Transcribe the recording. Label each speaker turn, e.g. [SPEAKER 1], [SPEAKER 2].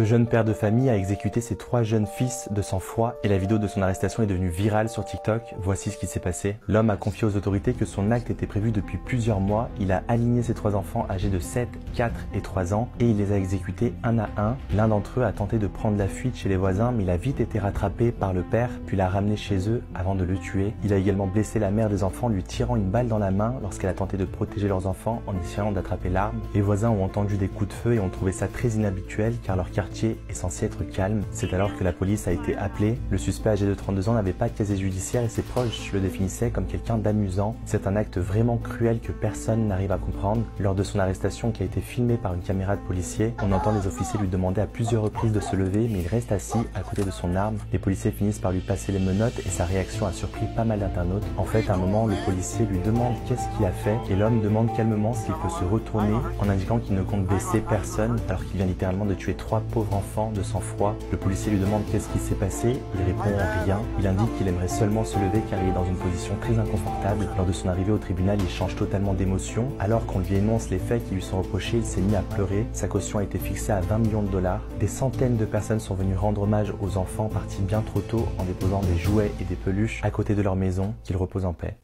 [SPEAKER 1] Le jeune père de famille a exécuté ses 3 jeunes fils de sang-froid et la vidéo de son arrestation est devenue virale sur TikTok. Voici ce qui s'est passé. L'homme a confié aux autorités que son acte était prévu depuis plusieurs mois. Il a aligné ses 3 enfants âgés de 7, 4 et 3 ans et il les a exécutés un à un. L'un d'entre eux a tenté de prendre la fuite chez les voisins mais il a vite été rattrapé par le père puis l'a ramené chez eux avant de le tuer. Il a également blessé la mère des enfants lui tirant une balle dans la main lorsqu'elle a tenté de protéger leurs enfants en essayant d'attraper l'arme. Les voisins ont entendu des coups de feu et ont trouvé ça très inhabituel car leur quartier est censé être calme. C'est alors que la police a été appelée. Le suspect âgé de 32 ans n'avait pas de casier judiciaire et ses proches le définissaient comme quelqu'un d'amusant. C'est un acte vraiment cruel que personne n'arrive à comprendre. Lors de son arrestation qui a été filmée par une caméra de policier, on entend les officiers lui demander à plusieurs reprises de se lever mais il reste assis à côté de son arme. Les policiers finissent par lui passer les menottes et sa réaction a surpris pas mal d'internautes. En fait, à un moment, le policier lui demande qu'est-ce qu'il a fait et l'homme demande calmement s'il peut se retourner en indiquant qu'il ne compte blesser personne alors qu'il vient littéralement de tuer 3 pauvres enfants de sang-froid. Le policier lui demande qu'est-ce qui s'est passé, il répond rien. Il indique qu'il aimerait seulement se lever car il est dans une position très inconfortable. Lors de son arrivée au tribunal, il change totalement d'émotion. Alors qu'on lui énonce les faits qui lui sont reprochés, il s'est mis à pleurer. Sa caution a été fixée à 20 millions de dollars. Des centaines de personnes sont venues rendre hommage aux enfants partis bien trop tôt en déposant des jouets et des peluches à côté de leur maison. Qu'ils reposent en paix.